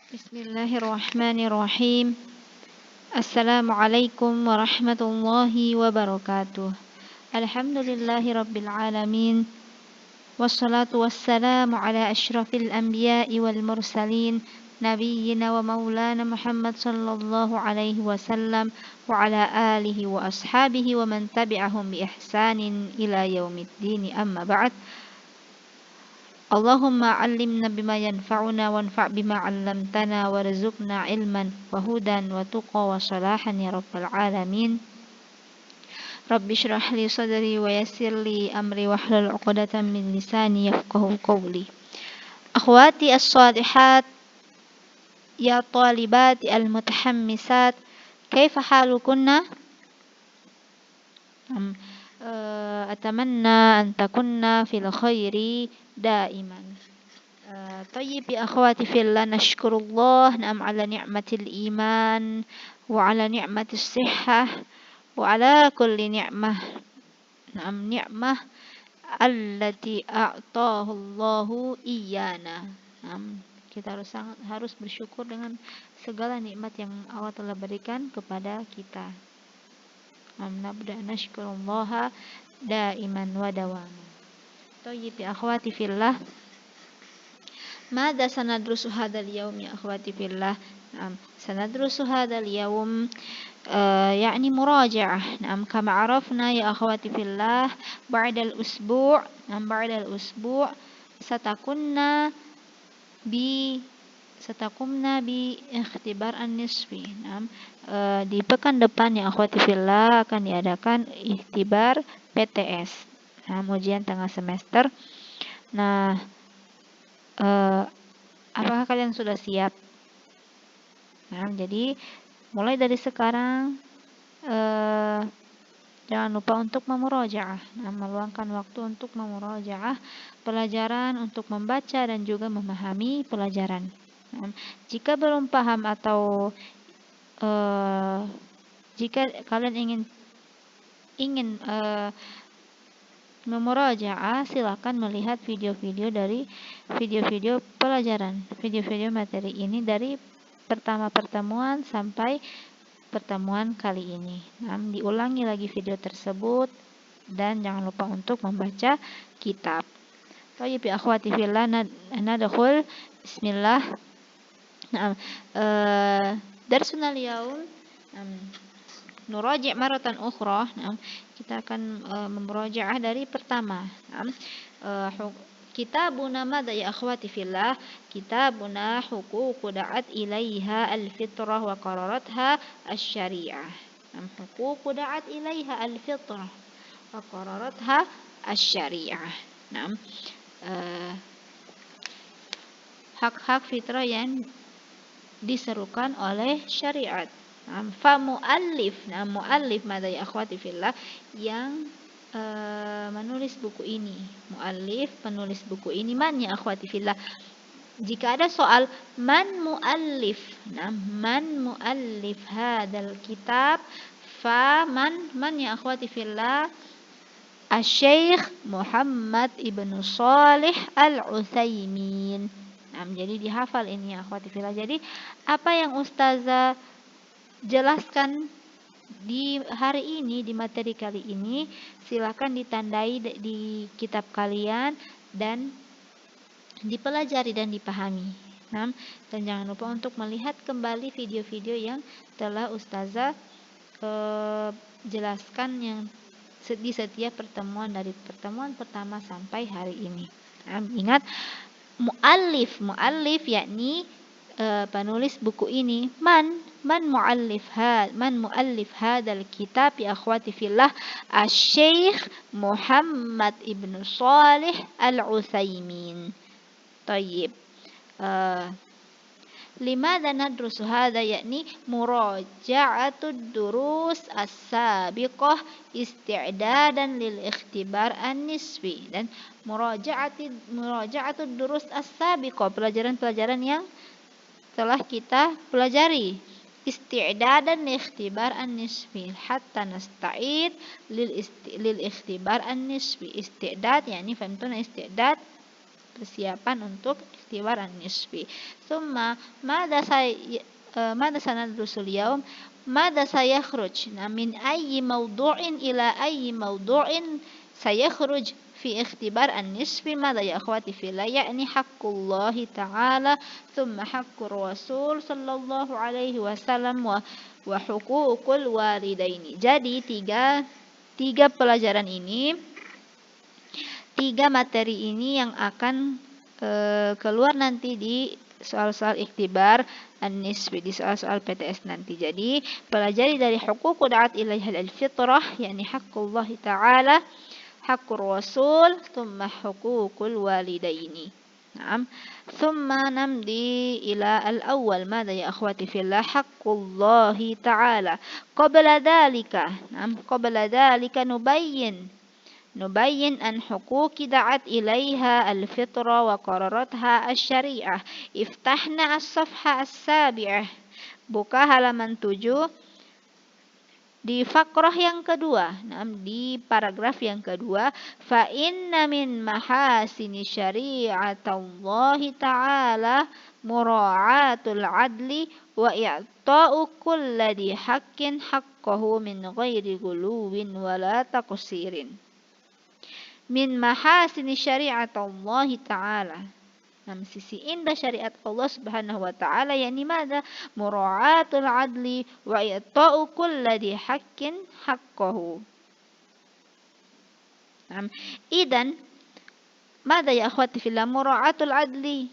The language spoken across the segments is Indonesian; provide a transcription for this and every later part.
Bismillahirrahmanirrahim. Assalamualaikum warahmatullahi wabarakatuh. Alhamdulillahi rabbil alamin. Wassalatu wassalamu ala asyrafil anbiya'i wal mursalin. Nabiyyina wa maulana Muhammad sallallahu alaihi wasallam. Wa ala alihi wa ashabihi wa man tabi'ahum bi ihsanin ila yaumiddin, amma ba'd. Allahumma 'allimna bima yanfa'una wanfa' bima 'allamtana warzuqna ilman wa hudan wa tuqa wa salahan ya rabbal alamin. Rabbi shrah li sadri wa yassir li amri wahlul 'uqdatam min lisani yafqahu qawli. Akhwati as-salihat ya talibati al-mutahammisat, kaifa halukunna? Atamanna an takunna fil khairi daiman. Tayyib ya akhwati fillah, nashkurullah na'am ala ni'matil iman wa ala ni'matis sihhah wa ala kulli ni'mah. Na'am, ni'mah allati a'tahu Allahu iyana. Na'am, kita harus bersyukur dengan segala nikmat yang Allah telah berikan kepada kita. Nabda nashkurullaha daiman wa dawama. Tayyib ya akhwati fillah, ماذا سندرس هذا اليوم يا أخواتي في الله؟ نعم، سندرس هذا اليوم يعني مراجعة. نعم، كما عرفنا يا أخواتي في الله بعد الأسبوع ستقمنا باختبار النصفي. Nah, di pekan depan ya akhwati fillah akan diadakan ikhtibar PTS, ujian tengah semester. Nah, apakah kalian sudah siap? Nah, jadi mulai dari sekarang jangan lupa untuk memurojaah, meluangkan waktu untuk memurojaah pelajaran, untuk membaca dan juga memahami pelajaran. Jika belum paham atau jika kalian ingin memurojaah, silakan melihat video-video pelajaran, video-video materi ini dari pertama pertemuan sampai pertemuan kali ini. Diulangi lagi video tersebut dan jangan lupa untuk membaca kitab. Tayyib ya akhwati fillah, nadkhul bismillah. Darsuna al-yawm nuraji' maratan ukhra. Kita akan memurojaah dari pertama. Kitabuna madza ya akhwati fillah? Kitabuna huququ da'at ilaiha al-fitrah wa qararatha asy-syari'ah. Huququ da'at ilaiha al-fitrah wa qararatha asy-syari'ah. Hak-hak fitrah yang diserukan oleh syariat. Muallif madza ya akhwati fillah, yang menulis buku ini. Muallif, penulis buku ini. Man ya akhwati fillah? Jika ada soal man muallif, man muallif hadzal kitab, fa man ya akhwati fillah? Asy-Syaikh Muhammad ibnu Shalih Al-Utsaimin. Jadi dihafal ini ya akhwati fillah. Jadi apa yang ustazah jelaskan di hari ini, di materi kali ini, silakan ditandai di kitab kalian dan dipelajari dan dipahami. Dan jangan lupa untuk melihat kembali video-video yang telah ustazah jelaskan yang di setiap pertemuan, dari pertemuan pertama sampai hari ini. Ingat, muallif yakni penulis buku ini. Man muallif hadzal kitab ya akhwati fillah? Asy-Syaikh Muhammad ibnu Shalih Al-Utsaimin. Tayyib. Limadza nadrusu hadza? Yakni muraja'atud durus as-sabiqah isti'dadan lil ikhtibar an-nisfi. Dan muraja'atud durus as-sabiqah, pelajaran-pelajaran yang telah kita pelajari. Isti'dadan lil ikhtibar an-nisfi hatta nasta'id lil ikhtibar an-nisfi. Isti'dad yakni famtuna isti'dad persiapan untuk ikhtibar an-nisfi. Thumma mada sanadrusul yaum, mada sayakhruj min ayyi mawdu'in ila ayyi mawdu'in sayakhruj fi ikhtibar an-nisfi. Mada ya akhwati fillah, yakni haqqullahi ta'ala, thumma haqqur rasul sallallahu alaihi wasallam wa huququl walidaini. Jadi tiga pelajaran ini, tiga materi ini yang akan keluar nanti di soal-soal ikhtibar an-nisfi, di soal-soal PTS nanti. Jadi pelajari dari huququ da'at ilaiha al-fitrah, yakni haqqullahi ta'ala, haqqur rasul, thumma huququl walidaini. Naam. Thumma namdi ila al-awwal. Mada ya akhwati fillah? Haqqullahi ta'ala. Qabla dhalika, naam, qabla dhalika نبين أن حقوق دعت إليها الفطرة وقررتها الشريعة. افتحنا الصفحة 7. Buka halaman 7 di fakrah yang kedua, di paragraf yang kedua. Fa inna min mahasini syari'atallahi ta'ala mura'atul adli wa i'ta'u kulli dhi haqqin haqqahu min ghairi guluwin wala taqsirin. Min mahasini syari'atallahi ta'ala, sisi indah syariat Allah subhanahu wa ta'ala, yakni mada? Mura'atul adli wa i'ta'u kulli dhi haqqin haqqahu. Idan mada ya akhwati fillah? Mura'atul adli,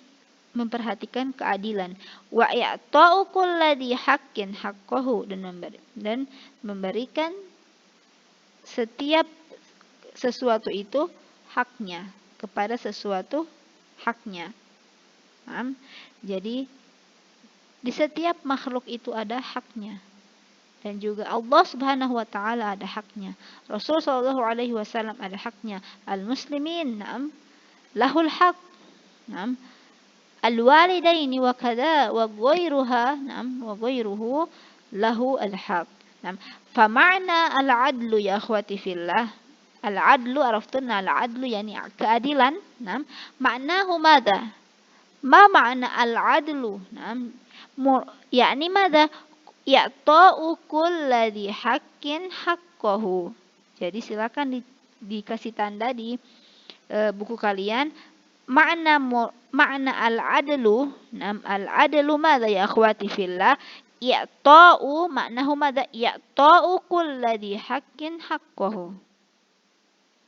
memperhatikan keadilan, wa i'ta'u kulli dhi haqqin haqqahu, dan memberikan setiap sesuatu itu haknya, kepada sesuatu haknya. Jadi di setiap makhluk itu ada haknya, dan juga Allah subhanahu wa ta'ala ada haknya, Rasul sallallahu alaihi wasallam ada haknya, al-muslimin lahul haq, al-walidaini wa kada wa ghairuha, wa ghairuhu lahu al-haq. Fama'na al-adlu ya akhwati fillah, al-adlu, araftuna al-adlu yani keadilan. Maknahu mada? Ma makna al-adlu? Yani mada? Ya'ta'u kulli dhi haqqin haqqahu. Jadi silakan dikasih tanda di buku kalian. Makna al-adlu, al-adlu mada ya akhwati fillah? Ya'ta'u, maknahu mada? Ya'ta'u kulli dhi haqqin haqqahu.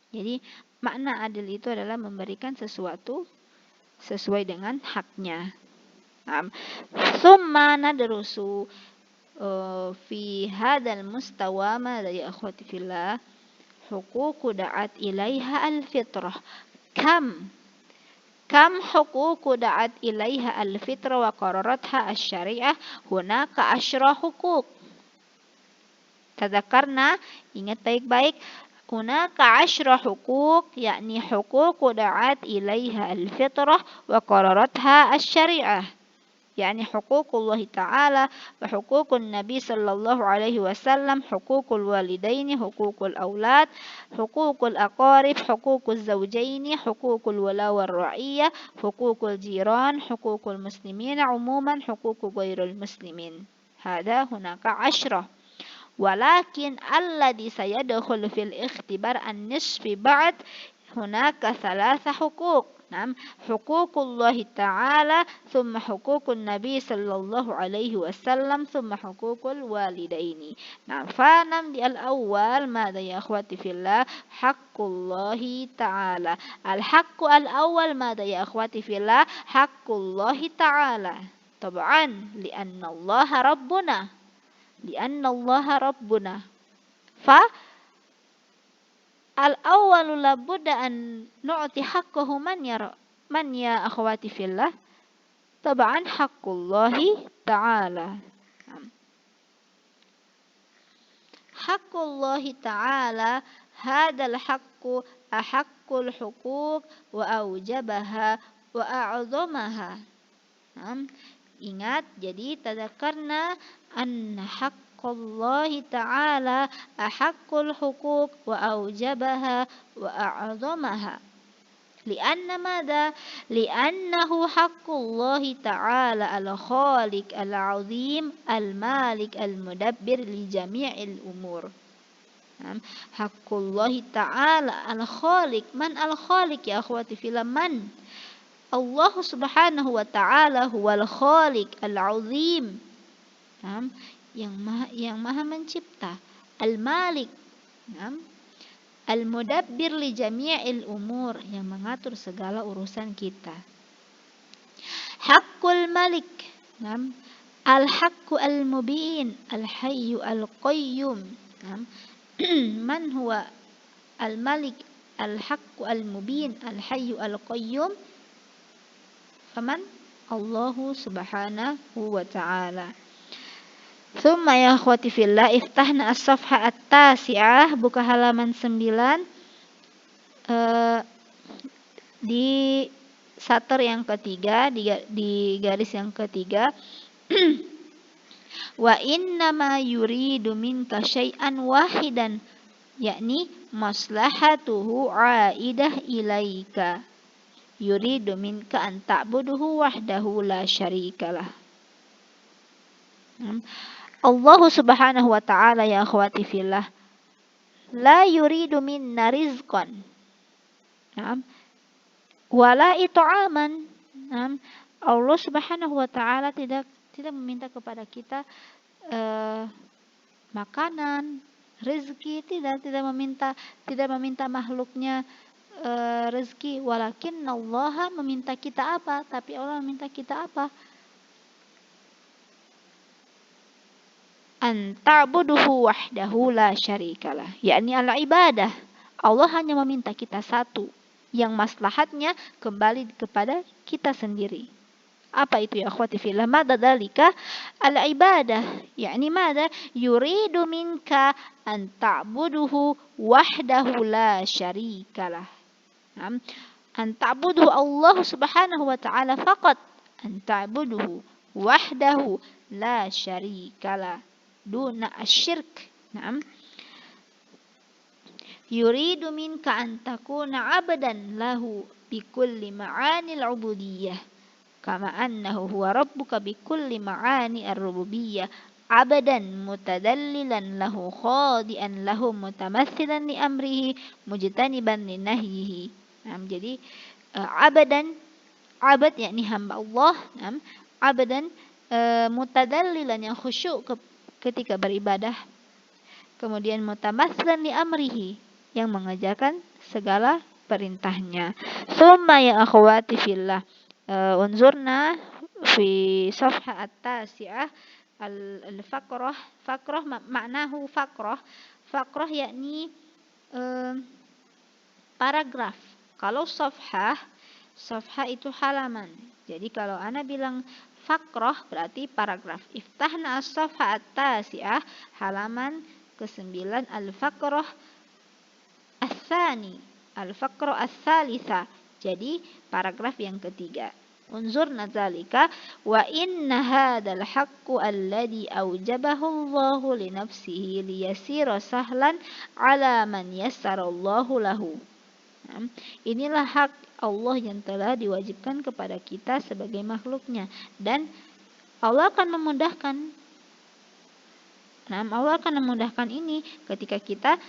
Jadi makna adil itu adalah memberikan sesuatu sesuai dengan haknya. Summa nadrusu fi hadzal mustawa ma ya akhwati fillah huququ da'at ilaiha al-fitrah. Kam huququ da'at ilaiha al-fitrah wa qararatha asy-syari'ah. Hunaka asyra huquq. Tadzakarna, ingat baik-baik. Hunaka asyra huquq, yakni huquq da'at ilaiha al-fitrah wa qararatha asy-syari'ah, yakni huququllah ta'ala wa huququn nabi sallallahu alaihi wasallam, huququl walidaini, huququl aulad, huququl aqarib, huququl zawjaini, huququl wala war ra'iyah, huququl jiran, huququl muslimin umuman, huququ ghairil muslimin. Hada hunaka asyra. Walakin alladhi sayadkhul fil ikhtibar an-nisfi ba'd hunaka thalatha huquq. Huququllahi ta'ala, thumma huququn nabi sallallahu alaihi wasallam, thumma huququl walidaini. Fanam di al-awwal mada ya akhwati fillah? Haqqullahi ta'ala. Al-haqqu al-awwal mada ya akhwati fillah? Haqqullahi ta'ala. Tab'an li'anna Allah rabbuna. Lianna Allah Rabbuna. Fa al-awwalu labudda an nu'ti haqqahu man ya akhwati fillah? Tab'an haqqullahi ta'ala. Haqqullahi ta'ala, hadal haqqu ahaqqul huquq wa aujabaha wa a'zamaha. Ingat, jadi tadzakarna anna haqqallahi ta'ala ahaqqul huquq wa aujabaha wa a'zamaha. Lianna mada? Liannahu haqqullahi ta'ala al-khaliq al-azim al-malik al-mudabbir li jami'il umur. Haqqullahi ta'ala al-khaliq. Man al-khaliq ya akhwati fillah? Man? Allah subhanahu wa ta'ala huwal khaliq al-azim. Yang maha mencipta. Al-malik. Al-mudabbir li jami'il umur, yang mengatur segala urusan kita. Haqqul malik, al-haqqu al-mubin, al-hayyu al-qayyum. Man huwa al-malik, al-haqqu al-mubin, al-hayyu al-qayyum? Faman? Allahu subhanahu wa ta'ala. Thumma ya akhwati fillah, iftahna as-safha at-tasi'ah, buka halaman 9, di satr yang ketiga, di garis yang ketiga. Wa innama yuridu minka syai'an wahidan, yakni maslahatuhu aidah ilaika. Yuridu minka an ta'buduhu wahdahu la syarikalah. Allah subhanahu wa ta'ala ya akhwati fillah la yuridu minna rizqan wala it'aman. Allah subhanahu wa ta'ala tidak meminta kepada kita makanan, rezeki, tidak meminta makhluknya rezeki. Walakin Allah meminta kita apa? Tapi Allah meminta kita apa? An ta'buduhu wahdahu la syarikalah, yakni al-ibadah. Allah hanya meminta kita satu, yang maslahatnya kembali kepada kita sendiri. Apa itu ya akhwati fillah? Mada dalika? Al-ibadah, yakni mada? Yuridu minka an ta'buduhu wahdahu la syarikalah. An ta'buduhu Allah subhanahu wa ta'ala faqat. An ta'buduhu wahdahu la syarikalah. Duna asyirk. Yuridu minka an takuna abdan lahu bikulli ma'ani al-ubudiyyah kama annahu huwa rabbuka bikulli ma'ani ar-rububiyyah abdan mutadallilan lahu khadi'an lahu mutamassilan li amrihi mujtaniban li nahyihi. Jadi abad yakni hamba Allah, abdan mutadallilan, yang khusyuk ketika beribadah, kemudian mutamatslan li amrihi, yang mengerjakan segala perintahnya. Tsumma ya akhwati fillah, unzurna fi safha at-tasi'ah al-faqrah. Faqrah maknahu faqrah yakni paragraf. Kalau safha itu halaman. Jadi kalau ana bilang faqrah berarti paragraf. Iftahna as-safha at-tasi'ah, halaman ke-9, al-faqrah ats-tsani, al-faqrah ats-tsalitsah. Jadi paragraf yang ketiga. Unzurna dzalika wa inna hadzal haqqu alladhi aujabahu Allahu li nafsihi liyasira sahlan ala man yassarallahu lahu. Inilah hak Allah yang telah diwajibkan kepada kita sebagai makhluknya, dan Allah akan memudahkan. Allah akan memudahkan ini ketika kita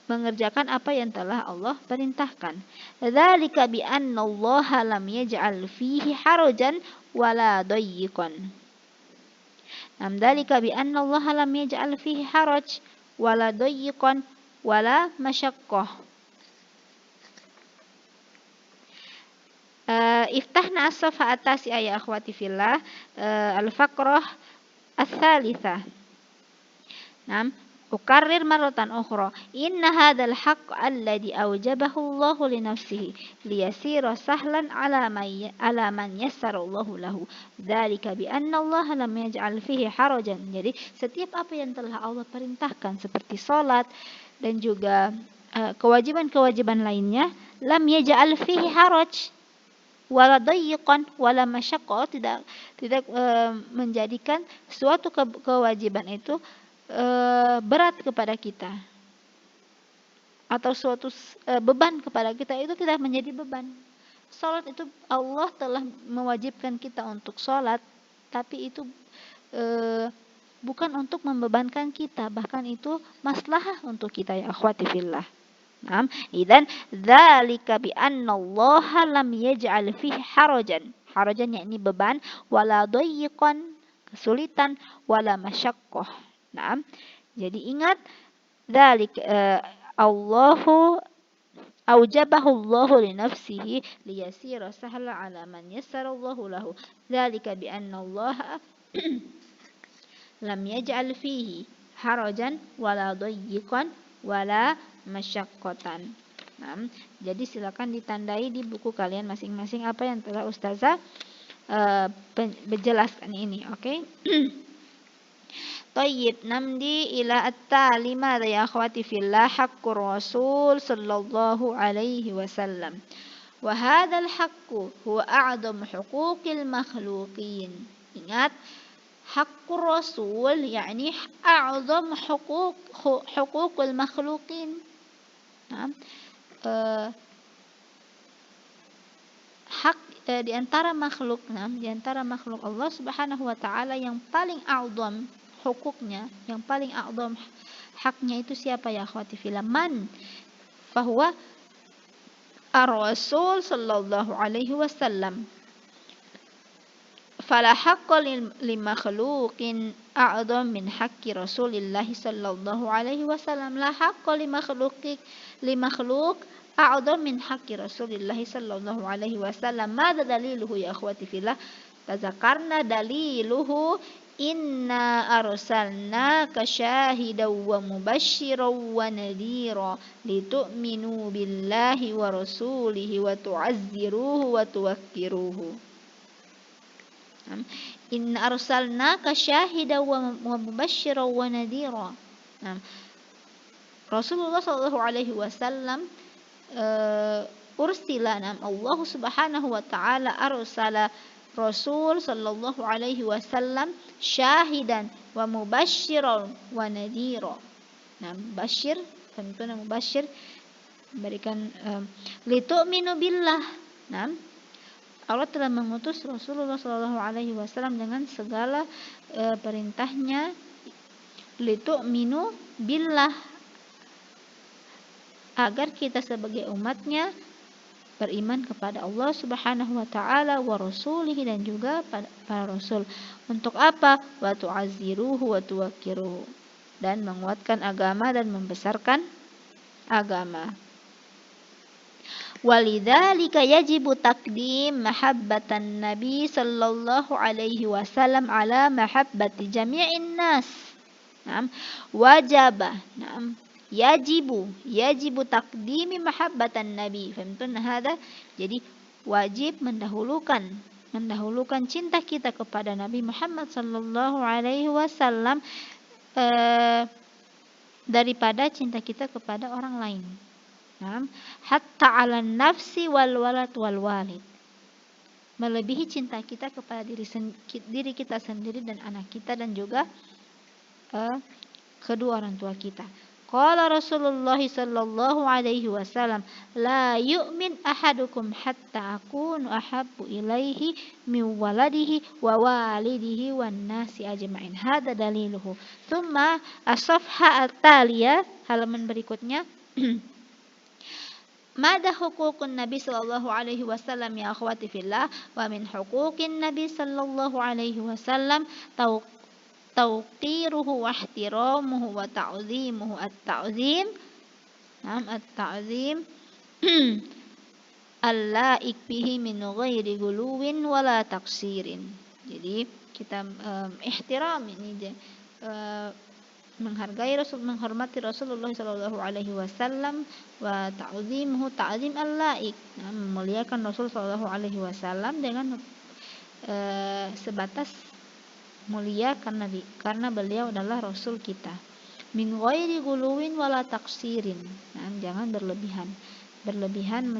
mengerjakan apa yang telah Allah perintahkan. Dzalika bi anna Allah lam yaj'al fihi harajan wala dayyiqan. Dzalika bi anna Allah lam yaj'al fihi haraj wala dayyiqan wala masyaqqah. Iftahna as-safha at-tasi'ah ya akhwati fillah, al-faqrah ats-tsalitsah. Ukarrir marratan ukhra, inna hadzal haqq alladhi aujabahu Allahu li nafsihi liyasira sahlan ala man yassara Allahu lahu. Dzalika bi anna Allah lam yaj'al fihi harajan. Jadi setiap apa yang telah Allah perintahkan seperti salat dan juga kewajiban-kewajiban lainnya, lam yaj'al fihi haraj wala dayyiqan wala masyaqqah, tidak menjadikan suatu kewajiban itu berat kepada kita atau suatu beban kepada kita, itu tidak menjadi beban. Salat itu Allah telah mewajibkan kita untuk salat, tapi itu bukan untuk membebankan kita, bahkan itu maslahah untuk kita ya akhwati fillah. Naam, idzan dzalika bi anna Allah lam yaj'al fihi harajan. Harajan yakni beban, wala dayyiqan, kesulitan, wala masyaqqah. Naam. Jadi ingat dzalik Allahu aujabahu Allahu li nafsihi liyasira sahla ala man yassara Allahu lahu. Dzalika bi anna Allah lam yaj'al fihi harajan wala dayyiqan wala masyaqqatan. Nah, jadi silakan ditandai di buku kalian masing-masing apa yang telah ustazah menjelaskan ini, oke? Okay? Tayyib, namdi ila at-tali madza ya akhwati fillah haqqur rasul sallallahu alaihi wasallam. Wa hadzal haqqu huwa a'dhamu huquqil makhluqin. Ingat, haqqur rasul yakni a'dham huququl makhluqin. Nah, hak di antara makhluk, di antara makhluk Allah Subhanahu wa taala yang paling a'dham hukuknya, yang paling a'dham haknya itu siapa ya akhwati fillah? Man fahuwa ar-rasul sallallahu alaihi wasallam. Fala haqqa li makhluqin a'dham min haqqi Rasulillah sallallahu alaihi wasallam. La haqqa li makhluq a'dham min haqqi Rasulillah sallallahu alaihi wasallam. Madza daliluhu ya akhwati fillah? Tazakarna daliluhu inna arsalnaka syahidan wa mubasysyiran wa nadhira litu'minu billahi wa rasulihi wa tu'azziruhu wa tuwaqqiruhu. Inna arsalnaka syahidan wa mubasysyiran wa nadhira. Rasulullah sallallahu alaihi wasallam ursila, Allah Subhanahu wa taala arsala Rasul sallallahu alaihi wasallam syahidan wa mubasysyiran wa nadhira. Basyir, tentunya mubasyir memberikan litu'minu billah. Allah telah mengutus Rasulullah Shallallahu Alaihi Wasallam dengan segala perintahnya, litu'minu billah, agar kita sebagai umatnya beriman kepada Allah Subhanahu Wa Taala wa Rasulihi, dan juga para Rasul. Untuk apa? Wa tu'azziruhu wa tuwaqqiruhu, dan menguatkan agama dan membesarkan agama. Walidzalika yajibu taqdim mahabbatan Nabi sallallahu alaihi wasallam ala mahabbati jami'in nas. Wajaba, yajibu taqdimi mahabbatan Nabi. Fahimtun hada? Jadi wajib mendahulukan cinta kita kepada Nabi Muhammad sallallahu alaihi wasallam daripada cinta kita kepada orang lain. Hatta ala nafsi wal walad wal walid, melebihi cinta kita kepada diri kita sendiri dan anak kita, dan juga kedua orang tua kita. Qala Rasulullah sallallahu alaihi wasallam, la yu'min ahadukum hatta akunu ahabbu ilaihi min waladihi wa walidihi wan nasi ajma'in. Hada daliluhu. Thumma as-safha at-taliyah, halaman berikutnya. Mada hukukun Nabi sallallahu alaihi wasallam ya akhwati fillah? Wa min hukukin Nabi sallallahu alaihi wasallam tawqiruhu wa ihtiramuhu wa ta'zimuhu. At-ta'zim al-la'iq bihi min ghairi guluwin wala taqsirin. Jadi kita ihtiram ini, menghormati Rasulullah sallallahu alaihi wasallam, wa ta'zimuhu ta'zim al-la'iq, memuliakan Rasul sallallahu alaihi wasallam dengan sebatas mulia karena beliau adalah Rasul kita. Min ghairi guluwin wala taqsirin. Jangan berlebihan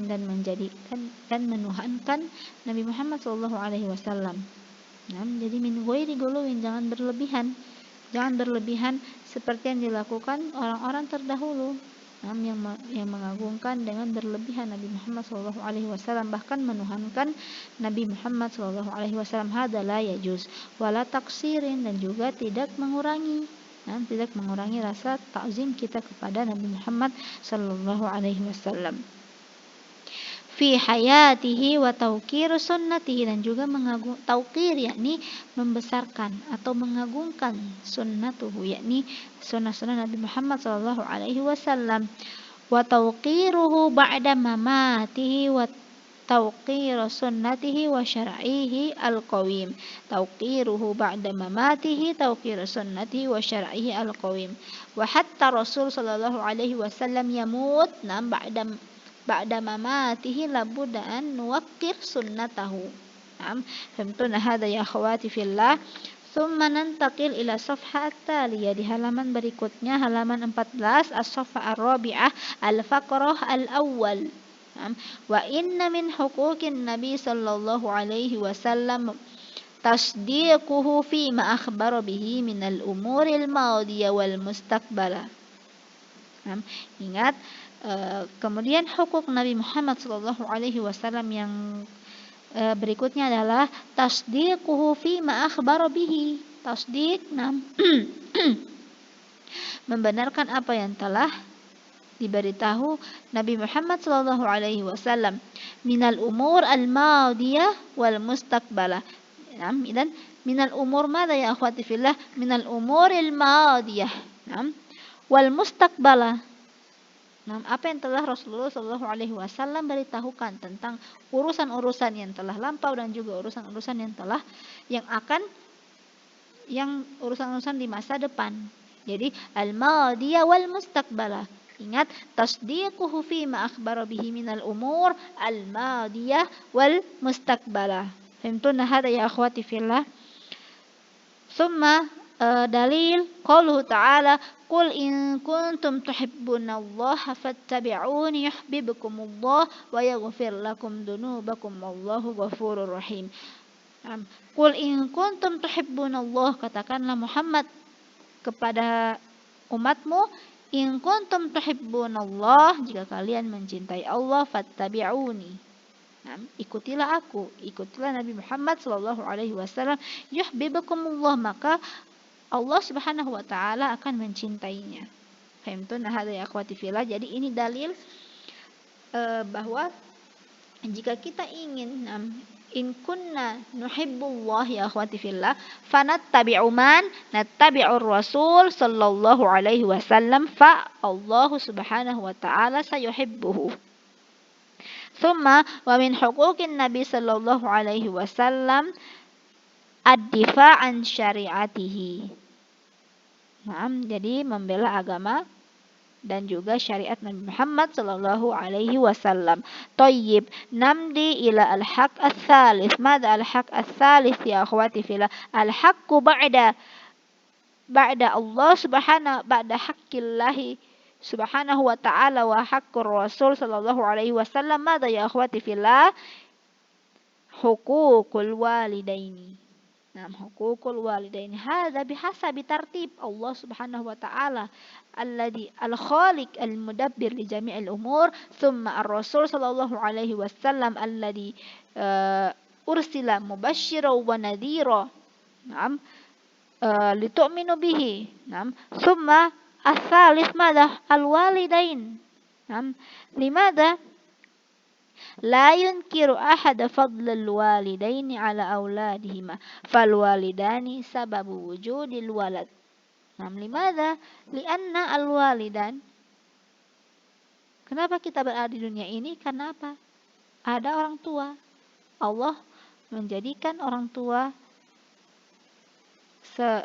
dan menjadikan dan menuhankan Nabi Muhammad sallallahu alaihi wasallam. Jadi min ghairi guluwin, jangan berlebihan seperti yang dilakukan orang-orang terdahulu. yang mengagungkan dengan berlebihan Nabi Muhammad sallallahu alaihi wasallam, bahkan menuhankan Nabi Muhammad sallallahu alaihi wasallam. Hada la yajuz wala taksirin, dan juga tidak mengurangi rasa ta'zim kita kepada Nabi Muhammad sallallahu alaihi wasallam. Fi hayatihi wa tauqir sunnatihi, dan juga tauqir, yakni membesarkan atau mengagungkan sunnatuhu, yakni sunnah-sunnah Nabi Muhammad sallallahu alaihi wasallam. Wa tauqiruhu ba'da mamatihi wa tauqir sunnatihi wa syar'ihi al-qawim. Tauqiruhu ba'da mamatihi, tauqir sunnatihi wa syar'ihi al-qawim. Wa hatta Rasul sallallahu alaihi wasallam yamut ba'da mamatihi labudda an nuwaqqir sunnatahu. Fahimtuna hadha ya akhwati fillah. Thumma nantaqil ila safha at-taliyah, di halaman berikutnya, halaman 14, as-safha ar-rabi'ah, al-faqrah al-awwal. Wa inna min huquqin nabi sallallahu alaihi wasallam tasdiquhu fi ma akhbara bihi min al-umuril madiyah wal mustaqbalah. Ingat, kemudian hukuk Nabi Muhammad sallallahu alaihi wasallam yang berikutnya adalah tasdiquhu fi ma akhbara bihi. Tasdiq, membenarkan apa yang telah diberitahu Nabi Muhammad sallallahu alaihi wasallam minal umur al-madiyah wal mustaqbalah. Dan minal umur madza ya akhwati fillah? Minal umuril madiyah wal mustaqbalah. Apa yang telah Rasulullah sallallahu alaihi wasallam beritahukan tentang urusan-urusan yang telah lampau dan juga urusan-urusan yang urusan-urusan di masa depan. Jadi al-madiyah wal mustaqbalah. Ingat, tasdiquhu fi ma akhbara bihi minal umur al-madiyah wal mustaqbalah. Fahimtuna hada ya akhwati fillah? Summa dalil qauluhu ta'ala, qul in kuntum tuhibbunallaha fattabi'uni yuhibbukumullah wa yaghfir lakum dunubakum wallahu ghafurur rahim. Qul in kuntum tuhibbunallah, katakanlah Muhammad kepada umatmu, in kuntum tuhibbunallah, jika kalian mencintai Allah, fattabi'uni, ikutilah aku, ikutilah Nabi Muhammad sallallahu alaihi wasallam, yuhibbukumullah, maka Allah Subhanahu wa taala akan mencintainya. Fahimtun hadza ya akhwati fillah? Jadi ini dalil bahwa jika kita ingin in kunna nuhibbullah ya akhwati fillah, fanattabi'u man nattabi'ur rasul sallallahu alaihi wasallam, fa Allah Subhanahu wa taala sayuhibbuhu. Thumma wa min huquqin Nabi sallallahu alaihi wasallam ad-difa' an syari'atihi. Jadi membela agama dan juga syariat Nabi Muhammad sallallahu alaihi wasallam. Tayyib, namdi ila al-haq ats-tsalits. Madza al-haq ats-tsalits ya akhwati fillah? Al-haqqu ba'da Allah subhanahu, ba'da haqqillahi subhanahu wa ta'ala wa haqqur rasul sallallahu alaihi wasallam. Madza ya akhwati fillah? Huququl walidaini. Huququl walidaini hadza bihasabi tartib Allah subhanahu wa ta'ala alladhi al-khaliq al-mudabbir li jami'il umur, thumma ar-rasul sallallahu alaihi wasallam alladhi ursila mubasysyiran wa nadhira litu'minu bihi. Thumma ats-tsalits madza? Al-walidain. Limadza la yunkiru ahad fadlal walidaini ala auladihima fal walidani sababu wujudil walad. Limadza? Lianna al walidan. Kenapa kita berada di dunia ini? Karena apa? Ada orang tua. Allah menjadikan orang tua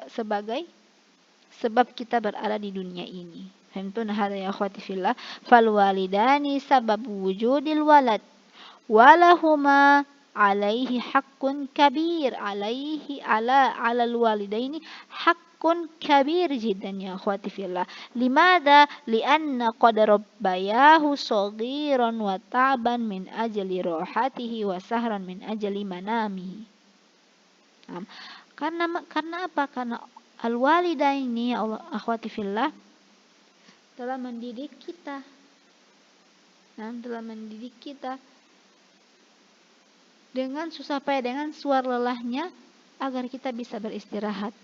sebagai sebab kita berada di dunia ini. Fahimtun hadza ya akhwati fillah? Fal walidani sababu wujudil walad walahuma alaihi haqqun kabir, alaihi ala al-walidaini haqqun kabir jiddan ya akhwati fillah. Limadza? Lianna qad rabbayahu saghiran wa ta'ban min ajli rahatihi wa sahran min ajli manamihi. Karena apa? Karena al-walidaini ya akhwati fillah, telah mendidik kita. Telah mendidik kita dengan susah payah, dengan suar lelahnya agar kita bisa beristirahat.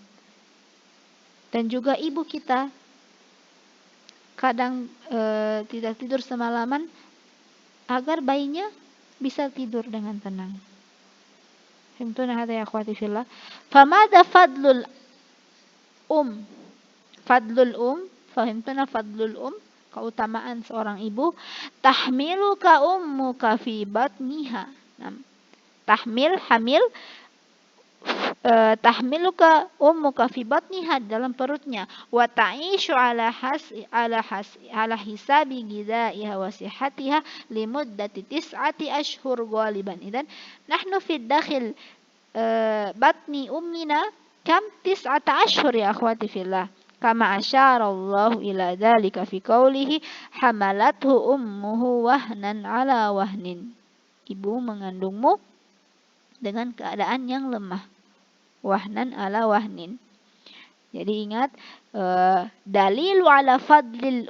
Dan juga ibu kita kadang tidak tidur semalaman agar bayinya bisa tidur dengan tenang. Fahimtuna hadha ya akhwati fillah? Famada fadlul fahimtuna fadlul keutamaan seorang ibu. Tahmiluka ummuka fi batniha. Hamil, tahmiluka ummuka fi batniha, dalam perutnya, wa ta'ishu ala hisabi ghidaiha wa sihhatiha limuddati 9 ashhur ghaliban. Idan nahnu fi dakhil batni ummina kam 9 ashhur ya akhwati fillah, kama asyara Allah ila dzalika fi qawlihi hamalathu ummuhu wahnan ala wahnin. Ibu mengandungmu dengan keadaan yang lemah. Wahnan ala wahnin. Jadi ingat, dalilu ala fadlil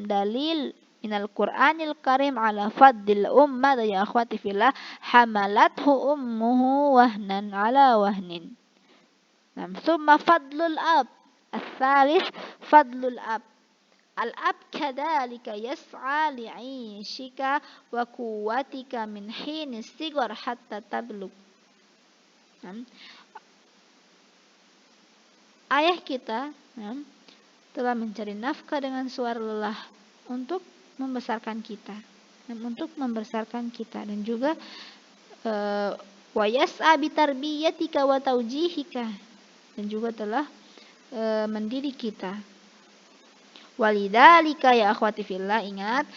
dalil minal Qur'anil Karim ala fadlil mada ya akhwati fillah, hamalathu ummuhu wahnan ala wahnin. Thumma fadlul ab. الثالث فضل الأب. الأب كذلك يسعى لعيشك وقوتك من حين الصغر حتى تبلغ. Ayah kita telah mencari nafkah dengan suar lelah untuk membesarkan kita, dan juga wa yas'a bi tarbiyatika wa taujihika, dan juga telah mendidik kita. Walidzalika ya akhwati fillah, ingat,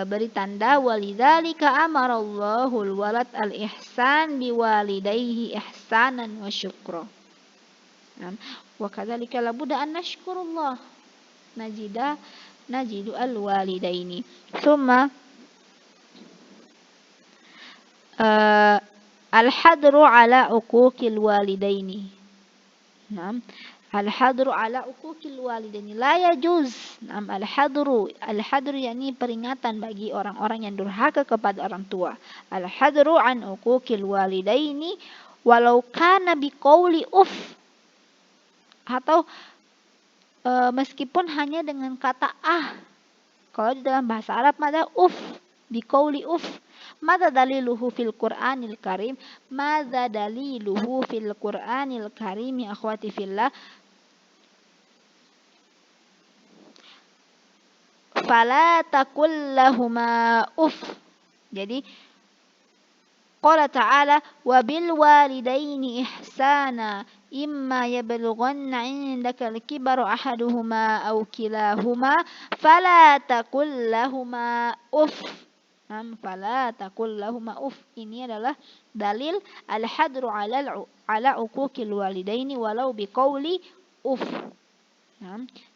beri tanda, walidzalika amarallahul walad al-ihsan biwalidayhi ihsanan wa syukra. Wa kadzalika labudda an nashkurullah najidu al-walidaini. Thumma al-hadru ala uquqil walidaini. Al-hadru ala uquqil walidaini la yajuz. Al-hadru yakni peringatan bagi orang-orang yang durhaka kepada orang tua. Al-hadru an uquqil walidaini walau kana biqauli atau meskipun hanya dengan kata Kalau di dalam bahasa Arab mada biqauli Mada daliluhu fil Qur'anil Karim? Mada daliluhu fil Qur'anil Karim ya akhwati fillah? Fala taqul lahuma Jadi qala ta'ala wa bil walidaini ihsana imma yablughanna 'indaka al-kibara ahaduhuma aw kilahuma fala taqul lahuma fala taqul lahuma Ini adalah dalil al-hadru ala uquqil walidaini walau biqauli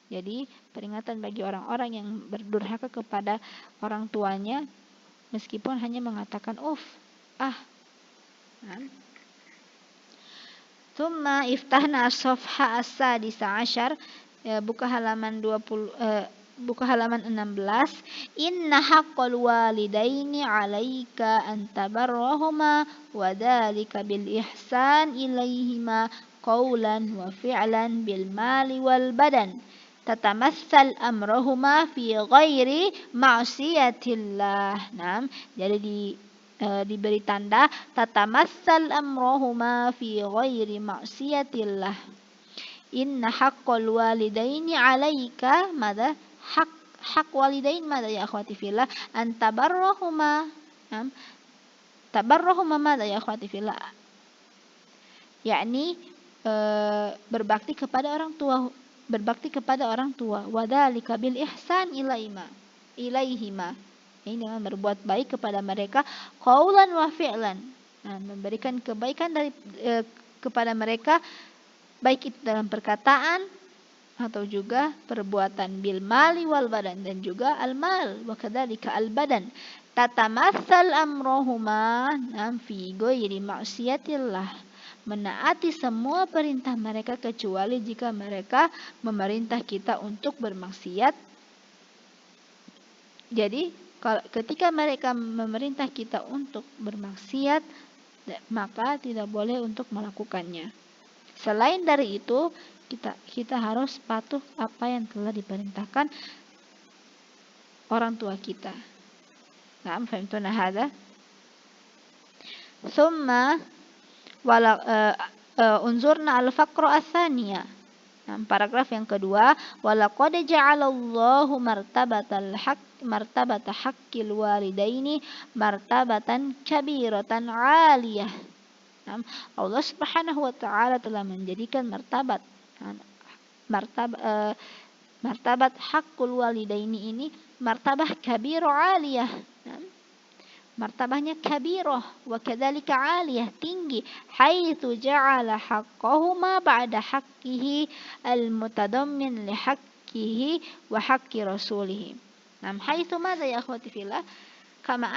Jadi peringatan bagi orang-orang yang berdurhaka kepada orang tuanya meskipun hanya mengatakan Thumma iftahna as-safha as-sadisa asyar, buka halaman 16. Inna haqqal walidaini 'alaika an tabarrahuma wa dzalika bil ihsan ilaihima qawlan wa fi'lan bil mali wal badan. Tatamassal amrahuma fi ghairi ma'siyatillah. Jadi diberi tanda tatamassal amrahuma fi ghairi ma'siyatillah. Inna haqqal walidaini 'alaika mada hak walidain mada ya akhwati fillah an tabarrahuma. Tabarrahuma mada ya akhwati fillah, yakni berbakti kepada orang tua, wadzalika bil ihsan ilaihima, ini dengan berbuat baik kepada mereka, qaulan wa fi'lan, memberikan kebaikan kepada mereka, baik itu dalam perkataan atau juga perbuatan, bil mali wal badan, dan juga al mal wa kadzalika al badan. Tatamassal amrohuma fi ghairi ma'siyatillah, menaati semua perintah mereka kecuali jika mereka memerintah kita untuk bermaksiat Jadi ketika mereka memerintah kita untuk bermaksiat, maka tidak boleh untuk melakukannya. Selain dari itu, kita harus patuh apa yang telah diperintahkan orang tua kita. Nah, fahimtuna hada? Thumma unzurna al-faqra ats-tsaniyah. Nah, paragraf yang kedua, walaqad ja'alallahu martabata haqqil walidaini martabatan kabiratan 'aliyah. Nah, Allah Subhanahu wa taala telah menjadikan martabat haqqul walidaini ini martabah kabirah 'aliyah. Nah, martabahnya kabirah wa kadzalika 'aliyah, tinggi, haitsu ja'ala haqqahuma ba'da haqqihi al-mutadammin li haqqihi wa haqqi rasulih. Nam haitsu madza ya akhwati fillah? Kama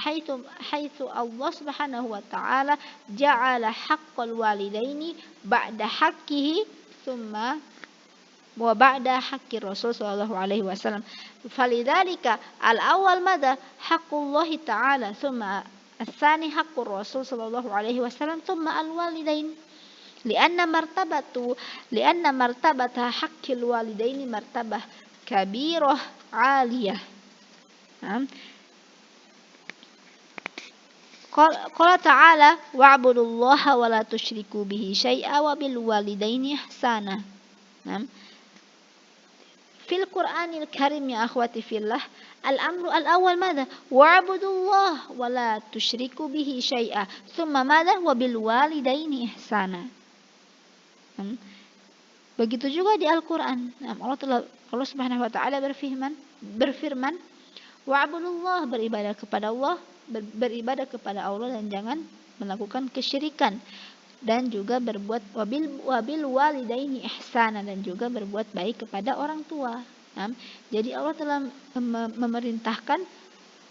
haitsu Allah Subhanahu wa ta'ala ja'ala haqqal walidaini ba'da haqqihi thumma wa ba'da haqqi Rasul sallallahu alaihi wasallam. Falidzalika al-awwal madza haqqullahi ta'ala thumma الثاني حق الرسول صلى الله عليه وسلم ثم الوالدين لأن مرتبة حق الوالدين مرتبة كبيرة عالية. قال تعالى واعبدوا الله ولا تشركوا به شيئا وبالوالدين إحسانا. في القرآن الكريم يا أخواتي في الله الأمر الأول ماذا؟ واعبدوا الله ولا تشركوا به شيئا ثم ماذا؟ وبالوالدين إحسانا. Begitu juga di Al-Quran. Allah Subhanahu wa taala berfirman, wa'budullah, beribadah kepada Allah dan jangan melakukan kesyirikan, dan juga berbuat wabil walidaini ihsana, dan juga berbuat baik kepada orang tua. Jadi Allah telah memerintahkan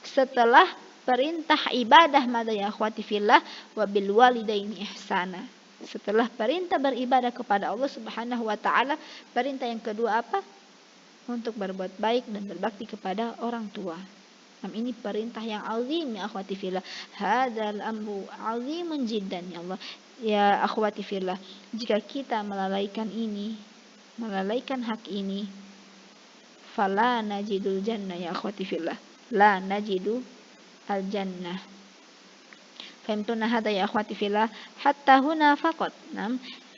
setelah perintah ibadah mada ya akhwati fillah wabil walidaini ihsana. Setelah perintah beribadah kepada Allah Subhanahu wa taala, perintah yang kedua apa? Untuk berbuat baik dan berbakti kepada orang tua. Ini perintah yang azim ya akhwati fillah. Hadzal amru azimun jiddan ya Allah. Ya akhwati fillah, jika kita melalaikan hak ini, fala najidul jannah ya akhwati fillah. La najidu al jannah. Fahimtuna hada ya akhwati fillah? Hatta huna faqat.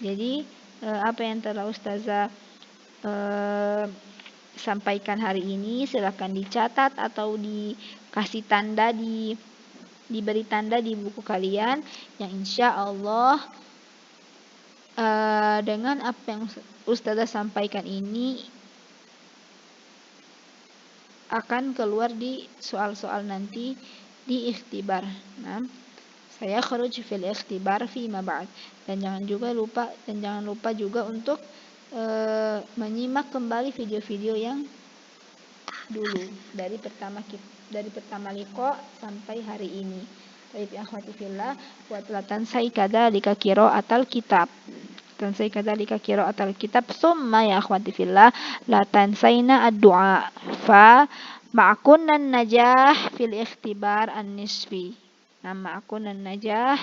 Jadi apa yang telah ustazah sampaikan hari ini silakan dicatat atau dikasih tanda, diberi tanda di buku kalian, yang insya Allah dengan apa yang ustazah sampaikan ini akan keluar di soal-soal nanti di ikhtibar. Saya kharuj fil ikhtibar fi ma ba'd. Dan jangan lupa juga untuk menyimak kembali video-video yang dulu dari pertama liqa sampai hari ini. Baik ya akhwati fillah, wa tansai kadzalika qira'atal kitab. Tansai kadzalika qira'atal kitab summa ya akhwati fillah la tansaina ad-du'a fa ma'kunna najah fil ikhtibar an-nisfi. Ma'kunan najah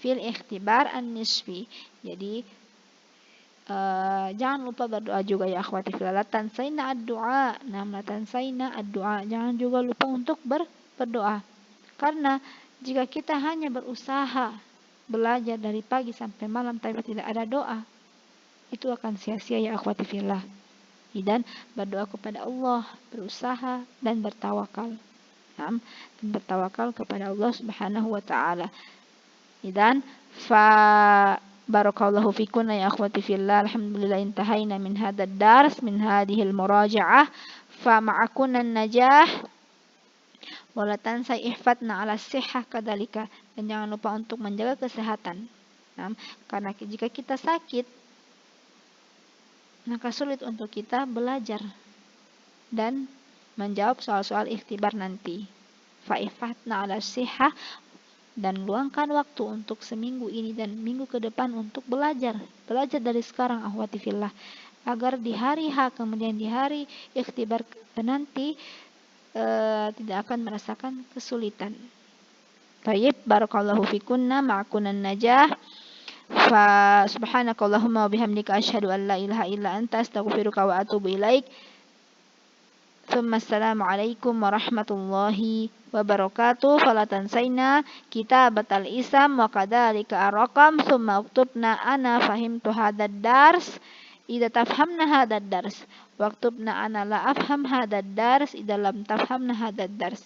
fil ikhtibar an-nisfi. Jadi jangan lupa berdoa juga ya akhwati fillah. La tansaina ad-du'a. La tansaina ad-du'a. Jangan juga lupa untuk berdoa. Karena jika kita hanya berusaha belajar dari pagi sampai malam tapi tidak ada doa, itu akan sia-sia ya akhwati fillah. Dan berdoa kepada Allah, berusaha dan bertawakal. Dan bertawakal kepada Allah Subhanahu wa taala. Idan fa barakallahu fikunna ya akhwati fillah. Alhamdulillah intahayna min hadha ad-dars min hadhihi al-muraja'ah. Fa ma'akuna an-najah wa la tansa ihfatna 'ala as-sihhah kadzalika. Dan jangan lupa untuk menjaga kesehatan. Karena jika kita sakit, maka sulit untuk kita belajar dan menjawab soal-soal ikhtibar nanti. Fa'ifatna 'ala sihah, dan luangkan waktu untuk seminggu ini dan minggu ke depan untuk belajar dari sekarang akhwati fillah, agar di hari H kemudian di hari ikhtibar nanti tidak akan merasakan kesulitan. Tayyib, barakallahu fikunna, ma'akunan najah. Fa subhanakallahumma wa bihamdika asyhadu an la ilaha illa anta astaghfiruka wa atubu ilaik. Assalamualaikum warahmatullahi wabarakatuh. Fala tansaina kitabatal isam wa kadzalika ar-raqam thumma uktubna ana fahimtu hadzal dars idza tafhamna hadzal dars waktubna ana la afham hadzal dars idza lam tafhamna hadzal dars.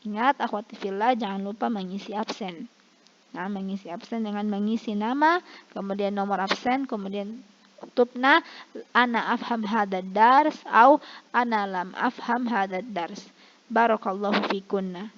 Ingat akhwati fillah, jangan lupa mengisi absen. Nah, mengisi absen dengan mengisi nama, kemudian nomor absen, kemudian uktubna ana afham hadzal dars au ana lam afham hadzal dars. Barakallahu fikunna.